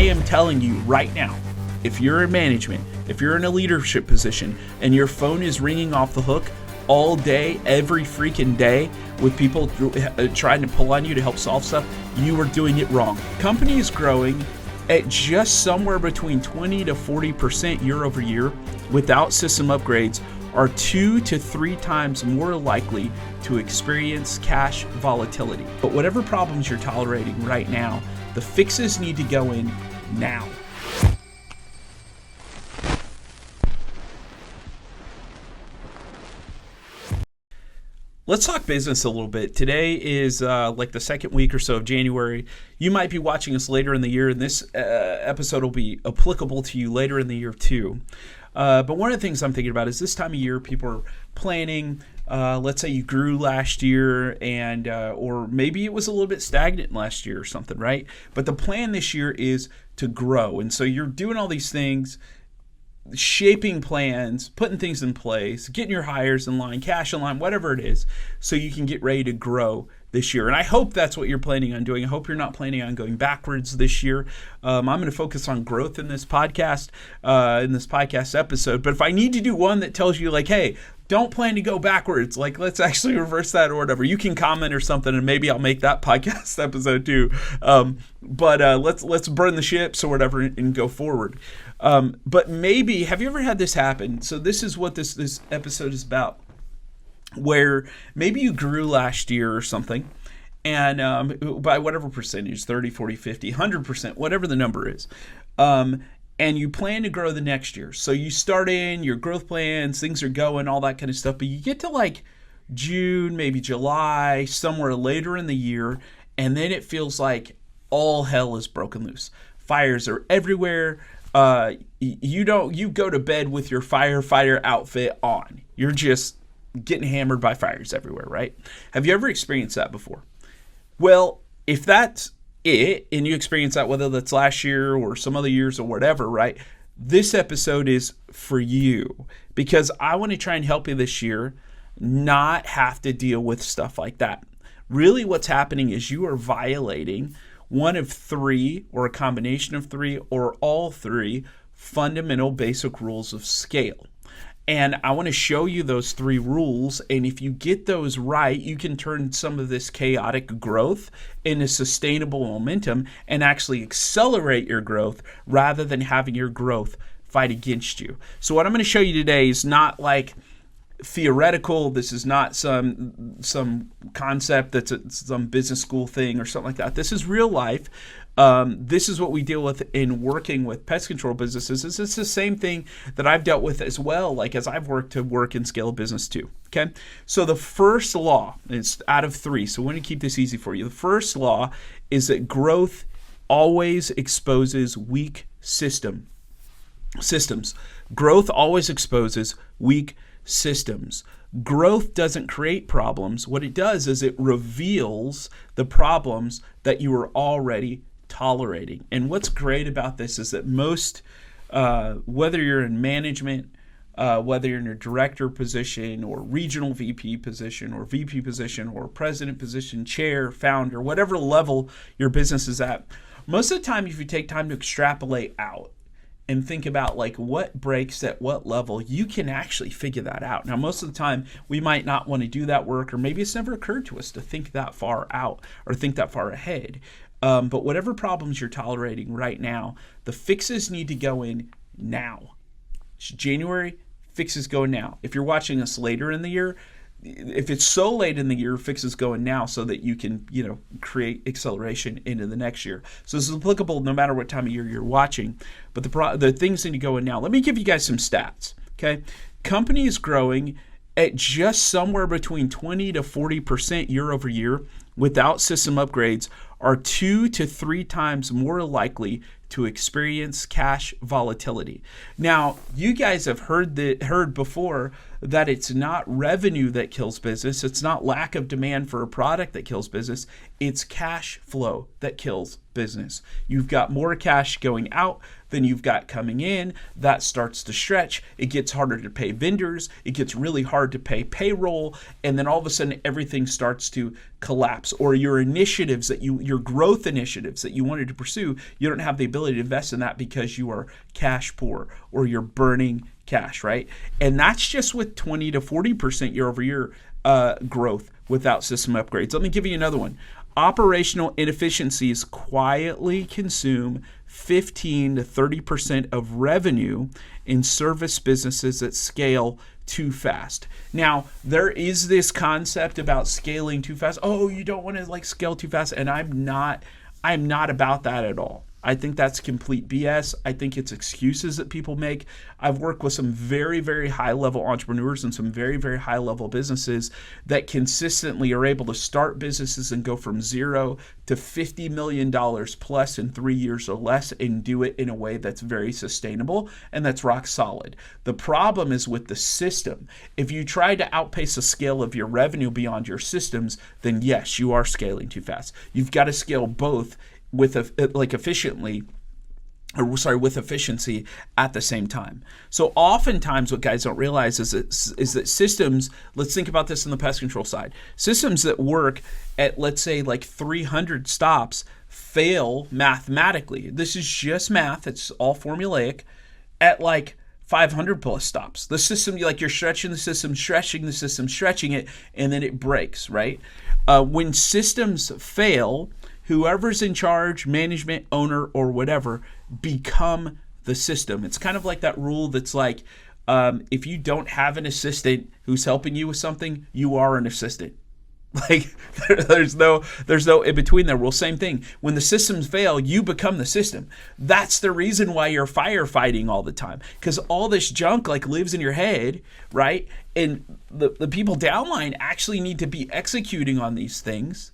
am telling you right now, if you're in management, if you're in a leadership position and your phone is ringing off the hook all day, every freaking day, with people trying to pull on you to help solve stuff, you are doing it wrong. Companies growing at just somewhere between 20 to 40% year over year without system upgrades are 2 to 3 times more likely to experience cash volatility. But whatever problems you're tolerating right now, the fixes need to go in now. Let's talk business a little bit. Today is like the second week or so of January. You might be watching us later in the year, and this episode will be applicable to you later in the year too. But one of the things I'm thinking about is this time of year, people are planning. Let's say you grew last year, and or maybe it was a little bit stagnant last year or something, right? But the plan this year is to grow, and so you're doing all these things, shaping plans, putting things in place, getting your hires in line, cash in line, whatever it is, so you can get ready to grow this year. And I hope that's what you're planning on doing. I hope you're not planning on going backwards this year. I'm going to focus on growth in this podcast episode. But if I need to do one that tells you like, hey, don't plan to go backwards, like let's actually reverse that or whatever, you can comment or something, and maybe I'll make that podcast episode too. But let's burn the ships or whatever and go forward. But maybe, have you ever had this happen? So this is what this episode is about, where maybe you grew last year or something, and by whatever percentage, 30, 40, 50, 100%, whatever the number is, and you plan to grow the next year. So you start in your growth plans, things are going, all that kind of stuff, but you get to like June, maybe July, somewhere later in the year, and then it feels like all hell is broken loose. Fires are everywhere. You go to bed with your firefighter outfit on. You're just getting hammered by fires everywhere, right? Have you ever experienced that before? Well, if that's it, and you experience that, whether that's last year or some other years or whatever, right? This episode is for you, because I want to try and help you this year not have to deal with stuff like that. Really what's happening is you are violating one of 3, or a combination of 3, or all 3 fundamental basic rules of scale. And I want to show you those 3 rules, and if you get those right, you can turn some of this chaotic growth into sustainable momentum and actually accelerate your growth rather than having your growth fight against you. So what I'm going to show you today is not like theoretical. This is not some concept that's some business school thing or something like that. This is real life. This is what we deal with in working with pest control businesses. It's the same thing that I've dealt with as well, like as I've worked to work and scale a business too. Okay, so the first law is out of 3, so we want to keep this easy for you. The first law is that growth always exposes weak systems. Growth always exposes weak systems. Growth doesn't create problems. What it does is it reveals the problems that you are already tolerating. And what's great about this is that most, whether you're in management, whether you're in a director position or regional VP position or VP position or president position, chair, founder, whatever level your business is at, most of the time, if you take time to extrapolate out and think about like what breaks at what level, you can actually figure that out. Now, most of the time, we might not want to do that work, or maybe it's never occurred to us to think that far out or think that far ahead. But whatever problems you're tolerating right now, the fixes need to go in now. It's January, fixes go now. If you're watching us later in the year, if it's so late in the year, fixes go in now so that you can, create acceleration into the next year. So this is applicable no matter what time of year you're watching, but the things need to go in now. Let me give you guys some stats, okay? Companies growing at just somewhere between 20 to 40% year over year without system upgrades are 2 to 3 times more likely to experience cash volatility. Now, you guys have heard before that it's not revenue that kills business. It's not lack of demand for a product that kills business. It's cash flow that kills business. You've got more cash going out than you've got coming in. That starts to stretch. It gets harder to pay vendors. It gets really hard to pay payroll. And then all of a sudden, everything starts to collapse. Or your initiatives your growth initiatives that you wanted to pursue, you don't have the ability to invest in that because you are cash poor or you're burning cash, right? And that's just with 20 to 40% year over year growth without system upgrades. Let me give you another one. Operational inefficiencies quietly consume 15 to 30% of revenue in service businesses that scale too fast. Now, there is this concept about scaling too fast. Oh, you don't want to scale too fast. And I'm not about that at all. I think that's complete BS. I think it's excuses that people make. I've worked with some very, very high-level entrepreneurs and some very, very high-level businesses that consistently are able to start businesses and go from zero to $50 million plus in 3 years or less and do it in a way that's very sustainable and that's rock solid. The problem is with the system. If you try to outpace the scale of your revenue beyond your systems, then yes, you are scaling too fast. You've got to scale both with efficiency at the same time. So oftentimes what guys don't realize is that systems, let's think about this on the pest control side. Systems that work at, let's say, 300 stops fail mathematically. This is just math. It's all formulaic at 500 plus stops. The system, you're stretching the system, stretching it, and then it breaks, right? When systems fail, whoever's in charge, management, owner, or whatever, become the system. It's kind of like that rule that's if you don't have an assistant who's helping you with something, you are an assistant. There's no in between there. Well, same thing. When the systems fail, you become the system. That's the reason why you're firefighting all the time, because all this junk lives in your head, right? And the people downline actually need to be executing on these things.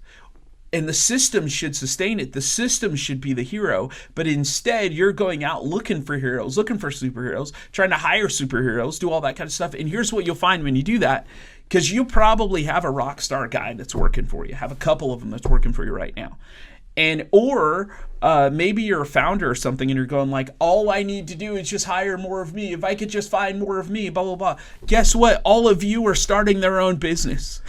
And the system should sustain it. The system should be the hero. But instead, you're going out looking for heroes, looking for superheroes, trying to hire superheroes, do all that kind of stuff. And here's what you'll find when you do that, because you probably have a rock star guy that's working for you. Have a couple of them that's working for you right now. Or maybe you're a founder or something and you're going all I need to do is just hire more of me. If I could just find more of me, blah, blah, blah. Guess what? All of you are starting their own business.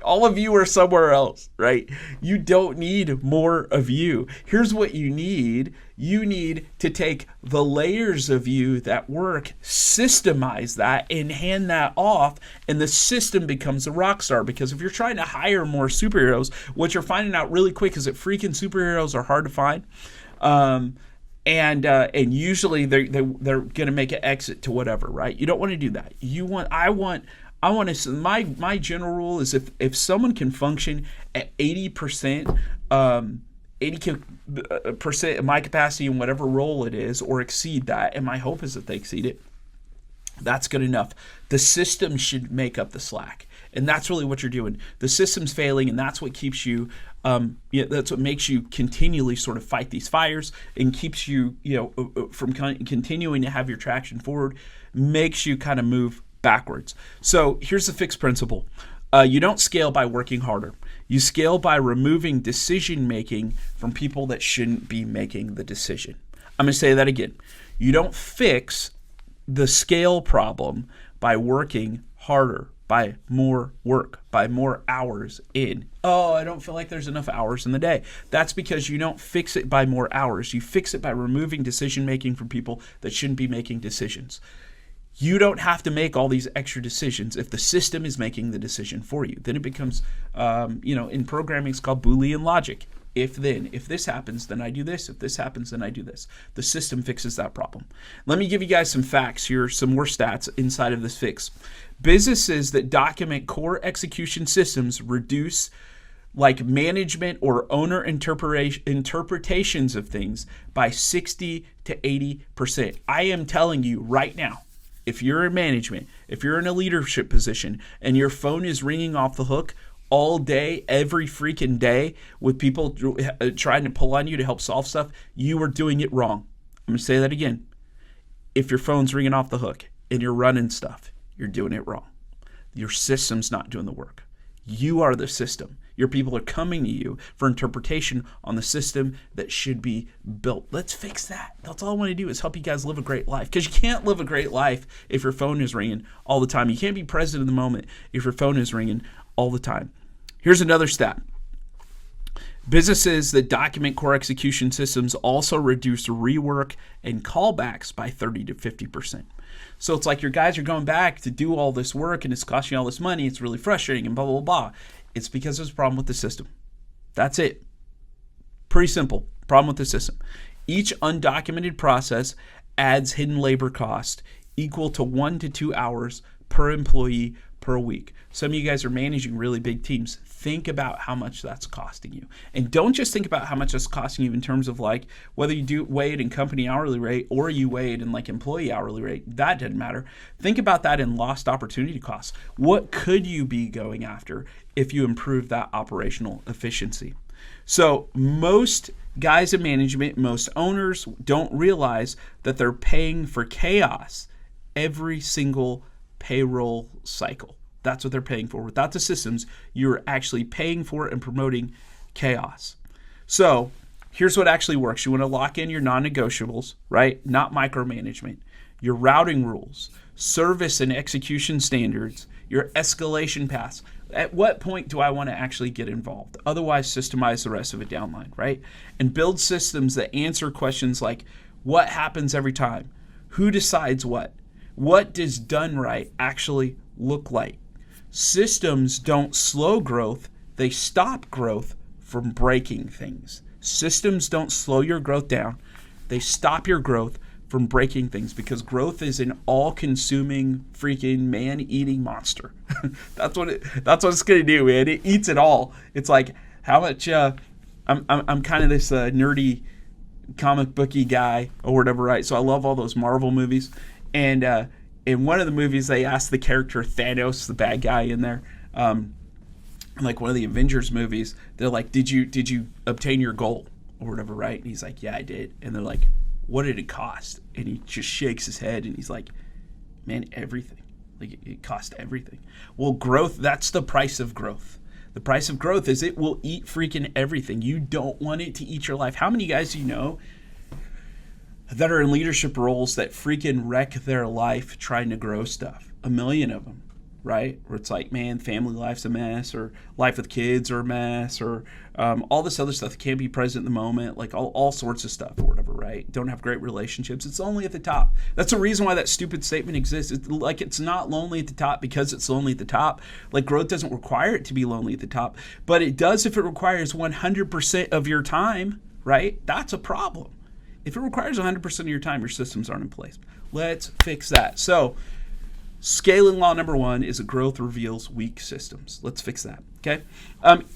All of you are somewhere else, right? You don't need more of you. Here's what you need. You need to take the layers of you that work, systemize that, and hand that off, and the system becomes a rock star. Because if you're trying to hire more superheroes, what you're finding out really quick is that freaking superheroes are hard to find. And usually they're going to make an exit to whatever, right? You don't want to do that. I want to. My general rule is if someone can function at 80%, 80% of my capacity in whatever role it is, or exceed that, and my hope is that they exceed it, that's good enough. The system should make up the slack, and that's really what you're doing. The system's failing, and that's what keeps you. That's what makes you continually sort of fight these fires and keeps you, from continuing to have your traction forward. Makes you kind of move backwards. So here's the fixed principle. You don't scale by working harder. You scale by removing decision making from people that shouldn't be making the decision. I'm going to say that again. You don't fix the scale problem by working harder, by more work, by more hours in. Oh, I don't feel like there's enough hours in the day. That's because you don't fix it by more hours. You fix it by removing decision making from people that shouldn't be making decisions. You don't have to make all these extra decisions if the system is making the decision for you. Then it becomes, in programming, it's called Boolean logic. If then, if this happens, then I do this. If this happens, then I do this. The system fixes that problem. Let me give you guys some facts here, some more stats inside of this fix. Businesses that document core execution systems reduce management or owner interpretations of things by 60 to 80%. I am telling you right now, if you're in management, if you're in a leadership position and your phone is ringing off the hook all day, every freaking day with people trying to pull on you to help solve stuff, you are doing it wrong. I'm going to say that again. If your phone's ringing off the hook and you're running stuff, you're doing it wrong. Your system's not doing the work. You are the system. Your people are coming to you for interpretation on the system that should be built. Let's fix that. That's all I want to do is help you guys live a great life. Because you can't live a great life if your phone is ringing all the time. You can't be present in the moment if your phone is ringing all the time. Here's another stat. Businesses that document core execution systems also reduce rework and callbacks by 30 to 50%. So it's like your guys are going back to do all this work and it's costing you all this money. It's really frustrating and blah, blah, blah. It's because there's a problem with the system. That's it. Pretty simple. Problem with the system. Each undocumented process adds hidden labor cost equal to 1 to 2 hours per employee per week. Some of you guys are managing really big teams. Think about how much that's costing you. And don't just think about how much that's costing you in terms of like whether you do weigh it in company hourly rate or you weigh it in like employee hourly rate. That doesn't matter. Think about that in lost opportunity costs. What could you be going after if you improve that operational efficiency? So most guys in management, most owners don't realize that they're paying for chaos every single payroll cycle. That's what they're paying for. Without the systems, you're actually paying for and promoting chaos. So here's what actually works. You want to lock in your non-negotiables, right? Not micromanagement. Your routing rules, service and execution standards, your escalation paths. At what point do I want to actually get involved? Otherwise, systemize the rest of it downline, right? And build systems that answer questions like, what happens every time? Who decides what? What does done right actually look like? Systems don't slow growth, they stop growth from breaking things. Systems don't slow your growth down, they stop your growth from breaking things because growth is an all-consuming freaking man-eating monster. That's what it's gonna do, man. It eats it all. It's like how much I'm kind of this nerdy comic booky guy or whatever, right? So I love all those Marvel movies. And in one of the movies, they asked the character Thanos, the bad guy in there, like one of the Avengers movies, they're like, did you obtain your goal or whatever, right? And he's like, yeah, I did. And they're like, what did it cost? And he just shakes his head and he's like, man, everything. Like it cost everything. Well, growth, that's the price of growth. The price of growth is it will eat freaking everything. You don't want it to eat your life. How many guys do you know that are in leadership roles that freaking wreck their life trying to grow stuff? A million of them, right? Where it's like, man, family life's a mess, or life with kids are a mess, or all this other stuff that can't be present in the moment, like all sorts of stuff or whatever, right? Don't have great relationships. It's lonely at the top. That's the reason why that stupid statement exists. It's not lonely at the top because it's lonely at the top. Like growth doesn't require it to be lonely at the top, but it does if it requires 100% of your time, right? That's a problem. If it requires 100% of your time, your systems aren't in place. Let's fix that. So scaling law number 1 is a growth reveals weak systems. Let's fix that, okay?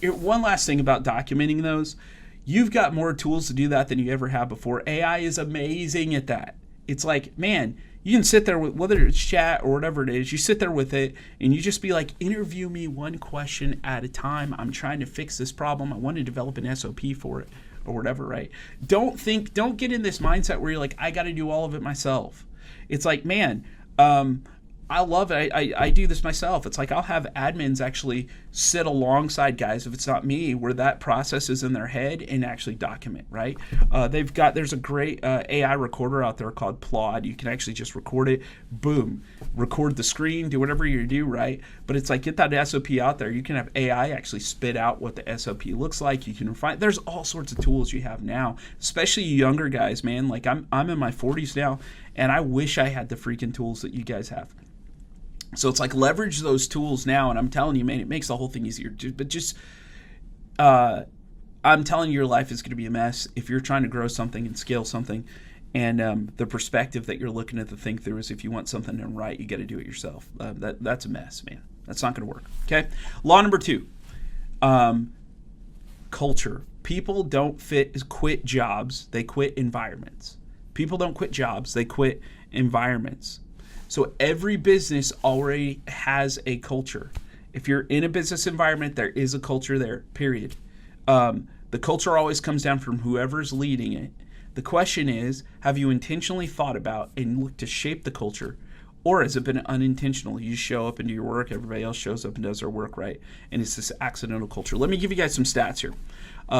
One last thing about documenting those. You've got more tools to do that than you ever have before. AI is amazing at that. It's like, man, you can sit there with, whether it's chat or whatever it is, you sit there with it and you just be like, interview me one question at a time. I'm trying to fix this problem. I want to develop an SOP for it. Or whatever, right? Don't get in this mindset where you're like, I got to do all of it myself. It's like, man, I love it. I do this myself. It's like I'll have admins actually sit alongside guys, if it's not me, where that process is in their head and actually document, right? There's a great AI recorder out there called Plod. You can actually just record it, boom, record the screen, do whatever you do, right? But it's like, get that SOP out there. You can have AI actually spit out what the SOP looks like. You can refine. There's all sorts of tools you have now, especially you younger guys, man. Like I'm in my 40s now, and I wish I had the freaking tools that you guys have. So it's like leverage those tools now, and I'm telling you, man, it makes the whole thing easier. But I'm telling you, your life is going to be a mess if you're trying to grow something and scale something, and the perspective that you're looking at the thing through is if you want something done right, you got to do it yourself. That's a mess, man. That's not going to work. Okay. Law number 2, culture. People don't quit jobs; they quit environments. People don't quit jobs; they quit environments. So every business already has a culture. If you're in a business environment, there is a culture there, period. The culture always comes down from whoever's leading it. The question is, have you intentionally thought about and looked to shape the culture, Or has it been unintentional? You show up and do your work, everybody else shows up and does their work, right? And it's this accidental culture. Let me give you guys some stats here.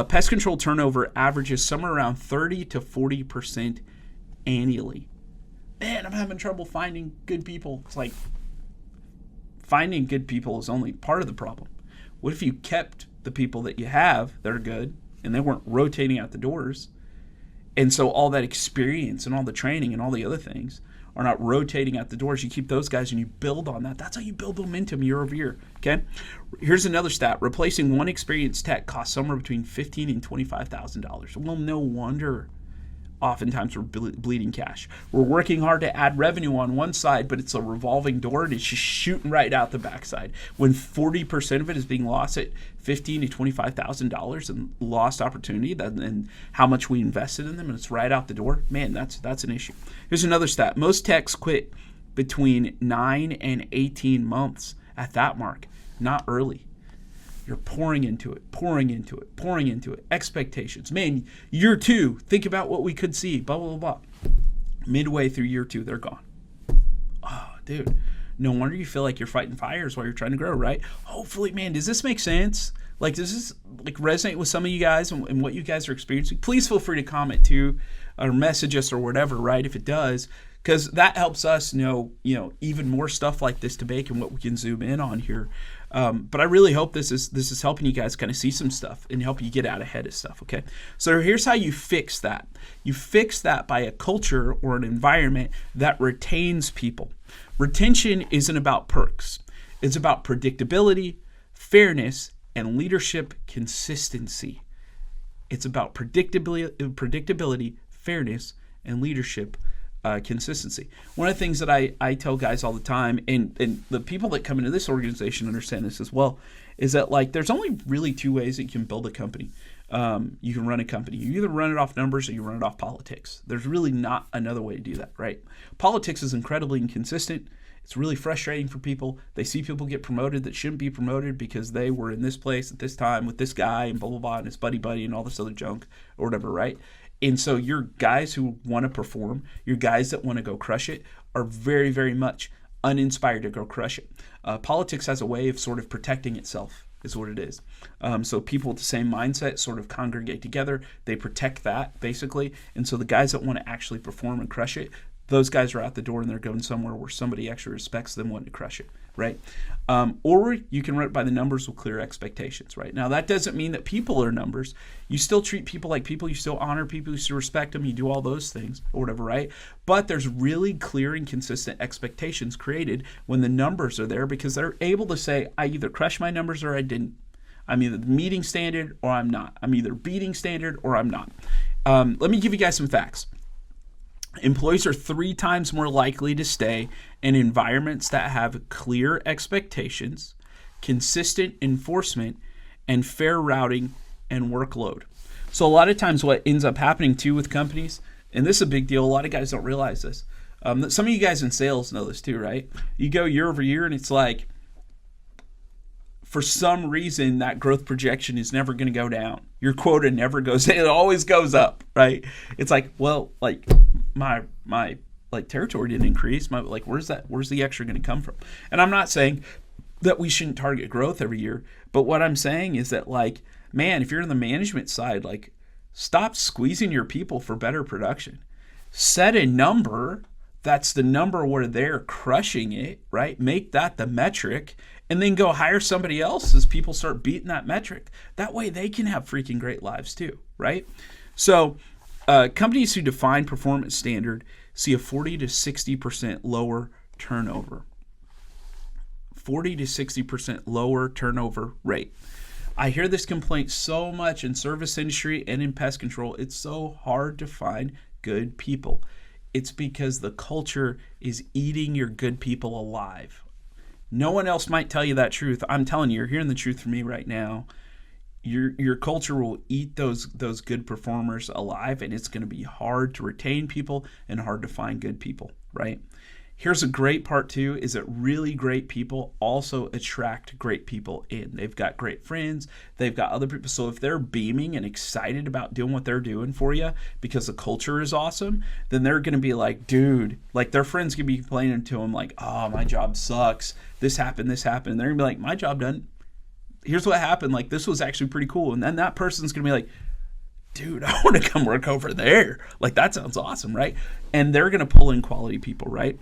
Pest control turnover averages somewhere around 30 to 40% annually. Man, I'm having trouble finding good people. It's like finding good people is only part of the problem. What if you kept the people that you have that are good and they weren't rotating out the doors? And so all that experience and all the training and all the other things are not rotating out the doors. You keep those guys and you build on that. That's how you build momentum year over year, okay? Here's another stat. Replacing one experienced tech costs somewhere between $15,000 and $25,000. Well, no wonder oftentimes we're bleeding cash. We're working hard to add revenue on one side, but it's a revolving door and it's just shooting right out the backside. When 40% of it is being lost at $15,000 to $25,000 in lost opportunity, and how much we invested in them, and it's right out the door, man, that's an issue. Here's another stat. Most techs quit between 9 and 18 months at that mark, not early. You're pouring into it. Expectations. Man, year 2, think about what we could see, blah, blah, blah. Midway through year 2, they're gone. Oh, dude. No wonder you feel like you're fighting fires while you're trying to grow, right? Hopefully, man, does this make sense? Like, does this resonate with some of you guys and what you guys are experiencing? Please feel free to comment too, or message us or whatever, right? If it does, because that helps us know, even more stuff like this to bake and what we can zoom in on here. But I really hope this is helping you guys kind of see some stuff and help you get out ahead of stuff, okay? So here's how you fix that. You fix that by a culture or an environment that retains people. Retention isn't about perks. It's about predictability, fairness, and leadership consistency. It's about predictability, fairness, and leadership consistency. One of the things that I tell guys all the time, and the people that come into this organization understand this as well, is that there's only really 2 ways that you can build a company. You can run a company. You either run it off numbers or you run it off politics. There's really not another way to do that, right? Politics is incredibly inconsistent. It's really frustrating for people. They see people get promoted that shouldn't be promoted because they were in this place at this time with this guy and blah, blah, blah, and his buddy and all this other junk or whatever, right? And so your guys who want to perform, your guys that want to go crush it are very, very much uninspired to go crush it. Politics has a way of sort of protecting itself is what it is. So people with the same mindset sort of congregate together. They protect that basically. And so the guys that want to actually perform and crush it, those guys are out the door and they're going somewhere where somebody actually respects them wanting to crush it, right? Or you can run it by the numbers with clear expectations, right? Now, that doesn't mean that people are numbers. You still treat people like people. You still honor people. You still respect them. You do all those things or whatever, right? But there's really clear and consistent expectations created when the numbers are there because they're able to say, I either crushed my numbers or I didn't. I'm either meeting standard or I'm not. I'm either beating standard or I'm not. Let me give you guys some facts. Employees are 3 times more likely to stay in environments that have clear expectations, consistent enforcement, and fair routing and workload. So a lot of times what ends up happening too with companies, and this is a big deal, a lot of guys don't realize this. Some of you guys in sales know this too, right? You go year over year and it's like, for some reason, that growth projection is never going to go down. Your quota never goes down. It always goes up, right? It's like, well, my territory didn't increase. Where's the extra going to come from? And I'm not saying that we shouldn't target growth every year, but what I'm saying is that man, if you're in the management side, stop squeezing your people for better production. Set a number that's the number where they're crushing it, right? Make that the metric, and then go hire somebody else as people start beating that metric. That way they can have freaking great lives too, right? So companies who define performance standard see a 40 to 60% lower turnover. 40 to 60% lower turnover rate. I hear this complaint so much in service industry and in pest control. It's so hard to find good people. It's because the culture is eating your good people alive. No one else might tell you that truth. I'm telling you, you're hearing the truth from me right now. Your culture will eat those good performers alive, and it's going to be hard to retain people and hard to find good people, right? Here's a great part too, is that really great people also attract great people in. They've got great friends, they've got other people. So if they're beaming and excited about doing what they're doing for you because the culture is awesome, then they're going to be like, dude, like their friends can be complaining to them like, oh, my job sucks. This happened. And they're going to be like, my job done. Here's what happened. Like, this was actually pretty cool. And then that person's going to be like, dude, I want to come work over there. Like, that sounds awesome, right? And they're going to pull in quality people, right?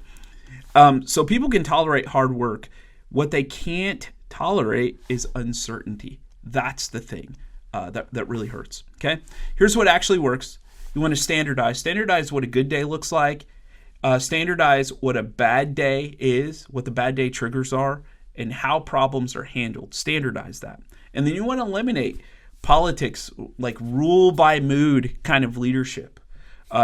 So people can tolerate hard work. What they can't tolerate is uncertainty. That's the thing that really hurts, okay? Here's what actually works. You want to standardize. Standardize what a good day looks like. Standardize what a bad day is, what the bad day triggers are, and how problems are handled. Standardize that. And then you want to eliminate politics, like rule by mood kind of leadership.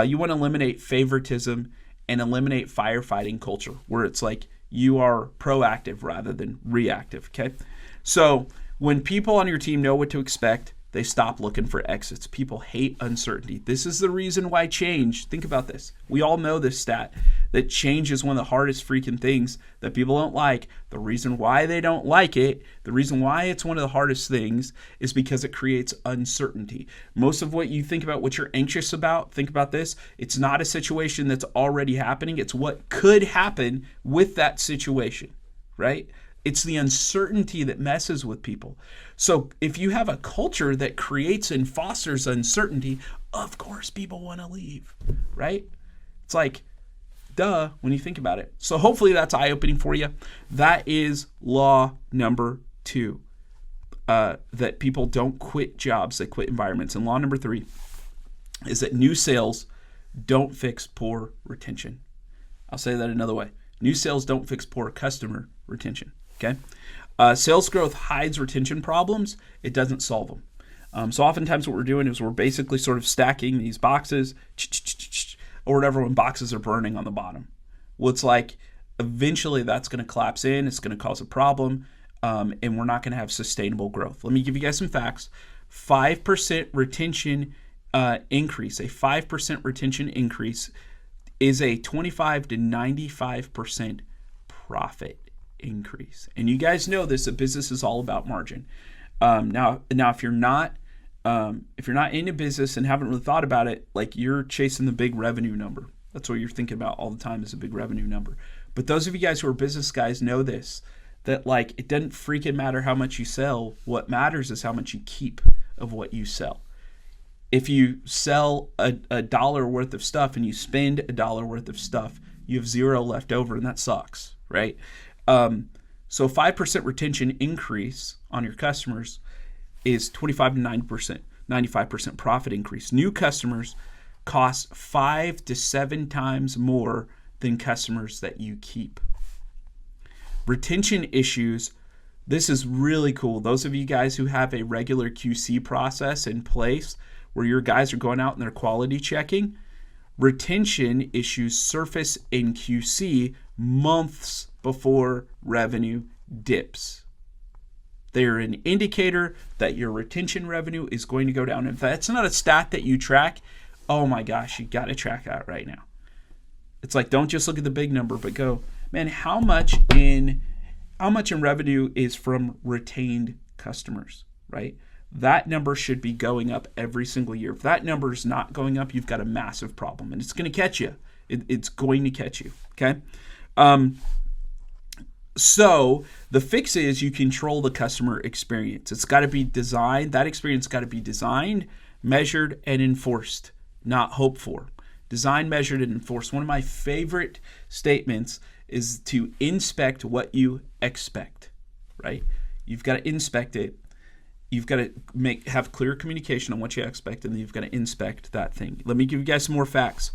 You want to eliminate favoritism and eliminate firefighting culture, where it's like you are proactive rather than reactive, okay? So when people on your team know what to expect, they stop looking for exits. People hate uncertainty. This is the reason why change, think about this. We all know this stat, that change is one of the hardest freaking things that people don't like. The reason why they don't like it, the reason why it's one of the hardest things is because it creates uncertainty. Most of what you think about, what you're anxious about, think about this. It's not a situation that's already happening. It's what could happen with that situation, right? It's the uncertainty that messes with people. So if you have a culture that creates and fosters uncertainty, of course people want to leave, right? It's like, duh, when you think about it. So hopefully that's eye-opening for you. That is law number 2, that people don't quit jobs, they quit environments. And law number 3 is that new sales don't fix poor retention. I'll say that another way. New sales don't fix poor customer retention. Okay, sales growth hides retention problems. It doesn't solve them. So oftentimes what we're doing is we're basically sort of stacking these boxes or whatever when boxes are burning on the bottom. Well, it's like eventually that's going to collapse in. It's going to cause a problem, and we're not going to have sustainable growth. Let me give you guys some facts. 5% retention increase, a 5% retention increase is a 25 to 95% profit increase. And you guys know this, that business is all about margin. Now if you're not into business and haven't really thought about it, like you're chasing the big revenue number. That's what you're thinking about all the time, is a big revenue number. But those of you guys who are business guys know this, that like it doesn't freaking matter how much you sell. What matters is how much you keep of what you sell. If you sell a dollar worth of stuff and you spend a dollar worth of stuff, you have zero left over, and that sucks, right? So 5% retention increase on your customers is 25 to 9%, 95% profit increase. New customers cost 5 to 7 times more than customers that you keep. Retention issues, this is really cool. Those of you guys who have a regular QC process in place where your guys are going out and they're quality checking, retention issues surface in QC months before revenue dips. They're an indicator that your retention revenue is going to go down. If that's not a stat that you track, oh my gosh, you got to track that right now. It's like, don't just look at the big number, but go, man, how much in revenue is from retained customers, right? That number should be going up every single year. If that number is not going up, you've got a massive problem, and it's going to catch you. It's going to catch you, okay? So the fix is you control the customer experience. It's got to be designed. That experience got to be designed, measured, and enforced, not hoped for. Designed, measured, and enforced. One of my favorite statements is to inspect what you expect, right? You've got to inspect it. You've got to have clear communication on what you expect, and then you've got to inspect that thing. Let me give you guys some more facts.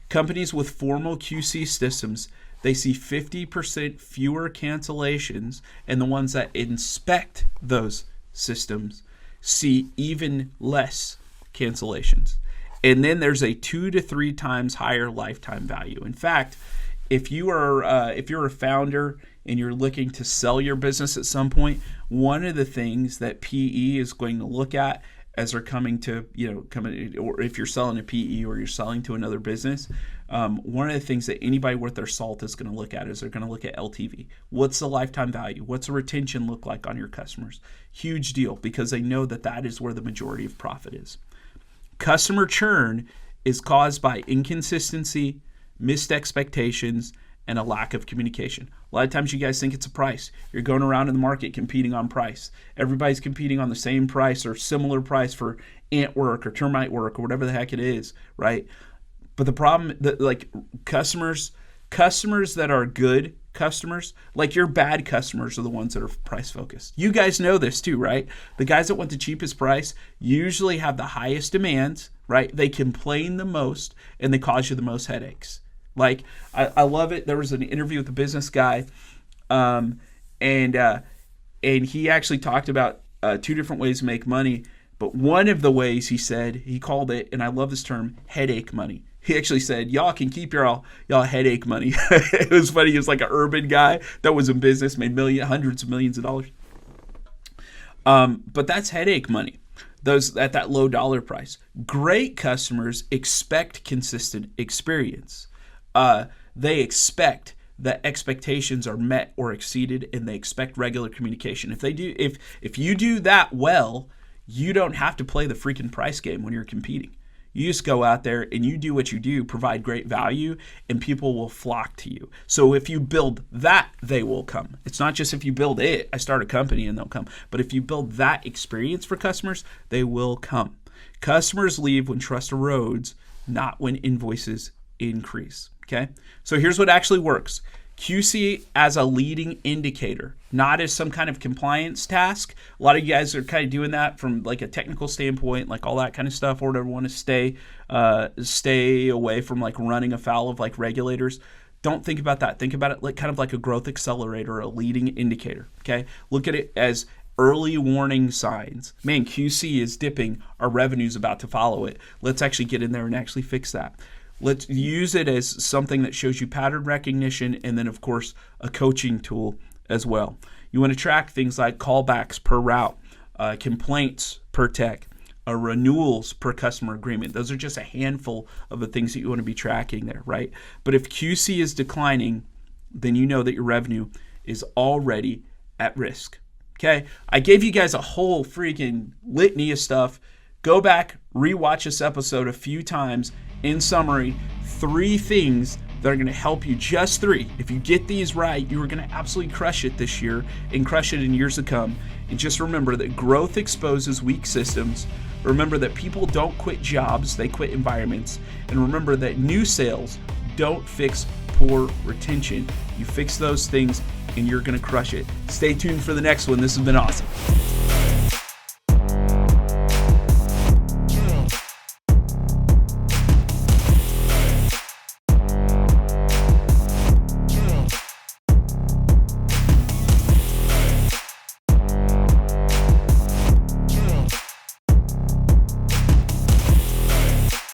Companies with formal QC systems, they see 50% fewer cancellations, and the ones that inspect those systems see even less cancellations. And then there's a 2 to 3 times higher lifetime value. In fact, if you're a founder and you're looking to sell your business at some point, one of the things that PE is going to look at as they're coming to, or if you're selling a PE or you're selling to another business, one of the things that anybody worth their salt is going to look at is they're going to look at LTV. What's the lifetime value? What's the retention look like on your customers? Huge deal, because they know that is where the majority of profit is. Customer churn is caused by inconsistency, missed expectations, and a lack of communication. A lot of times you guys think it's a price. You're going around in the market competing on price. Everybody's competing on the same price or similar price for ant work or termite work or whatever the heck it is, right? But the problem, customers that are good customers, like your bad customers, are the ones that are price focused. You guys know this too, right? The guys that want the cheapest price usually have the highest demands, right? They complain the most and they cause you the most headaches. Like, I love it. There was an interview with a business guy, and he actually talked about 2 different ways to make money. But one of the ways he called it, and I love this term, headache money. He actually said, y'all can keep y'all headache money. It was funny. He was like an urban guy that was in business, made hundreds of millions of dollars. But that's headache money. Those at that low dollar price. Great customers expect consistent experience. They expect that expectations are met or exceeded, and they expect regular communication. If you do that well, you don't have to play the freaking price game when you're competing. You just go out there and you do what you do, provide great value, and people will flock to you. So if you build that, they will come. It's not just if you build it, I start a company and they'll come. But if you build that experience for customers, they will come. Customers leave when trust erodes, not when invoices increase. Okay, so here's what actually works. QC as a leading indicator, not as some kind of compliance task. A lot of you guys are kind of doing that from like a technical standpoint, like all that kind of stuff, or whatever. Want to stay away from like running afoul of like regulators. Don't think about that. Think about it like kind of like a growth accelerator, or a leading indicator. Okay, look at it as early warning signs. Man, QC is dipping. Our revenue's about to follow it. Let's actually get in there and actually fix that. Let's use it as something that shows you pattern recognition, and then, of course, a coaching tool as well. You want to track things like callbacks per route, complaints per tech, renewals per customer agreement. Those are just a handful of the things that you want to be tracking there, right? But if QC is declining, then you know that your revenue is already at risk. Okay? I gave you guys a whole freaking litany of stuff. Go back, rewatch this episode a few times. In summary, 3 things that are going to help you, just 3. If you get these right, you are going to absolutely crush it this year and crush it in years to come. And just remember that growth exposes weak systems. Remember that people don't quit jobs, they quit environments. And remember that new sales don't fix poor retention. You fix those things and you're going to crush it. Stay tuned for the next one. This has been awesome.